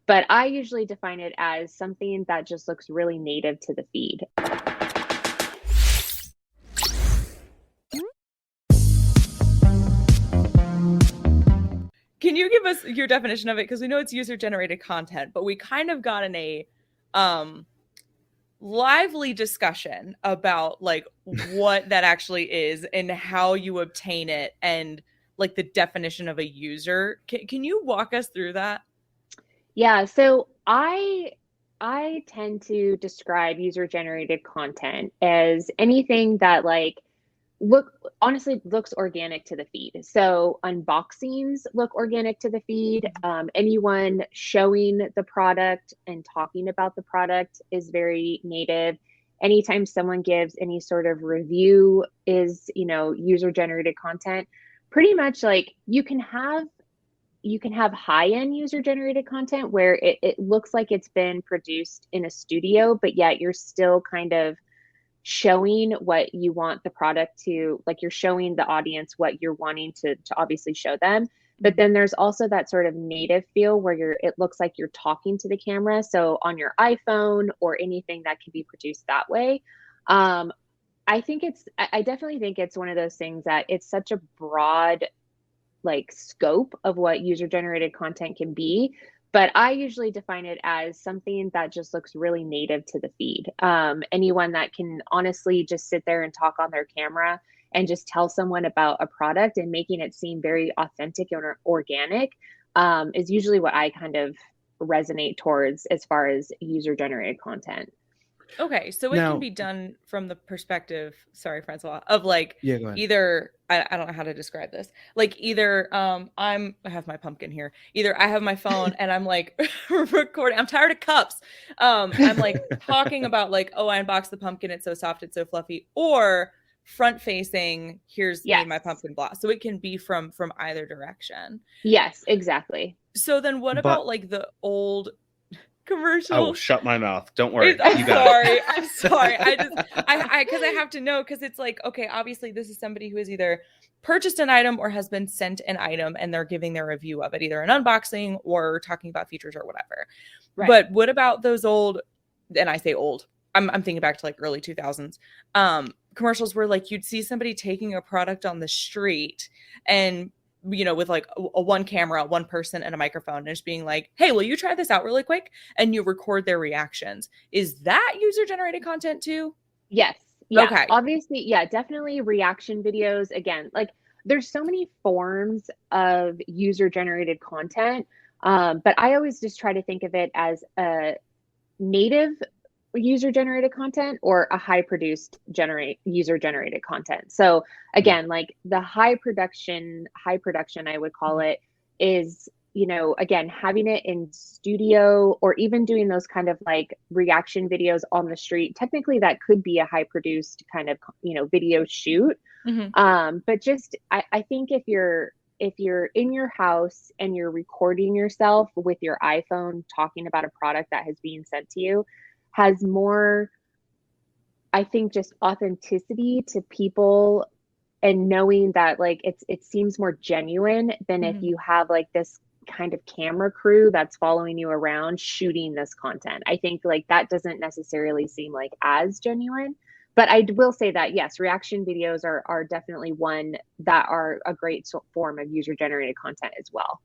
But I usually define it as something that just looks really native to the feed. Can you give us your definition of it? Because we know it's user generated content, but we kind of got in a um, lively discussion about like what that actually is and how you obtain it and like the definition of a user. Can you walk us through that? Yeah, so I tend to describe user generated content as anything that like look honestly looks organic to the feed. So unboxings look organic to the feed. Anyone showing the product and talking about the product is very native. Anytime someone gives any sort of review is, user generated content. Pretty much like you can have high-end user generated content where it looks like it's been produced in a studio, but yet you're still kind of showing what you want the product to, like you're showing the audience what you're wanting to obviously show them. But then there's also that sort of native feel where it looks like you're talking to the camera. So on your iPhone or anything that can be produced that way. Um, I definitely think it's one of those things that it's such a broad like scope of what user generated content can be. But I usually define it as something that just looks really native to the feed. Anyone that can honestly just sit there and talk on their camera and just tell someone about a product and making it seem very authentic and organic is usually what I kind of resonate towards as far as user generated content. Okay, so it can Now, be done from the perspective, sorry, Francois, of like yeah, go ahead. either I don't know how to describe this. Like either I have my pumpkin here. Either I have my phone and I'm like recording. I'm tired of cups. I'm like talking about like, oh, I unboxed the pumpkin, it's so soft, it's so fluffy, or front facing, here's me and Yes. my pumpkin block. So it can be from either direction. Yes, exactly. So then what But about like the old I will commercial? shut my mouth. Don't worry. I'm You got sorry. it. I'm sorry. Because I have to know, because it's like, okay, obviously this is somebody who has either purchased an item or has been sent an item and they're giving their review of it, either an unboxing or talking about features or whatever. Right. But what about those old, and I say old, I'm thinking back to like early 2000s commercials where like you'd see somebody taking a product on the street and with like a one camera, one person and a microphone and just being like, hey, will you try this out really quick? And you record their reactions. Is that user generated content too? Yes. Yeah. Okay. Obviously, yeah, definitely reaction videos. Again, like there's so many forms of user generated content. But I always just try to think of it as a native user generated content or a high produced user generated content. So again, like the high production I would call it is, again, having it in studio or even doing those kind of like reaction videos on the street. Technically that could be a high produced kind of, video shoot. But just I think if you're in your house and you're recording yourself with your iPhone talking about a product that has been sent to you, has more, I think, just authenticity to people and knowing that like it seems more genuine than if you have like this kind of camera crew that's following you around shooting this content. I think like that doesn't necessarily seem like as genuine. But I will say that yes, reaction videos are definitely one that are a great form of user generated content as well.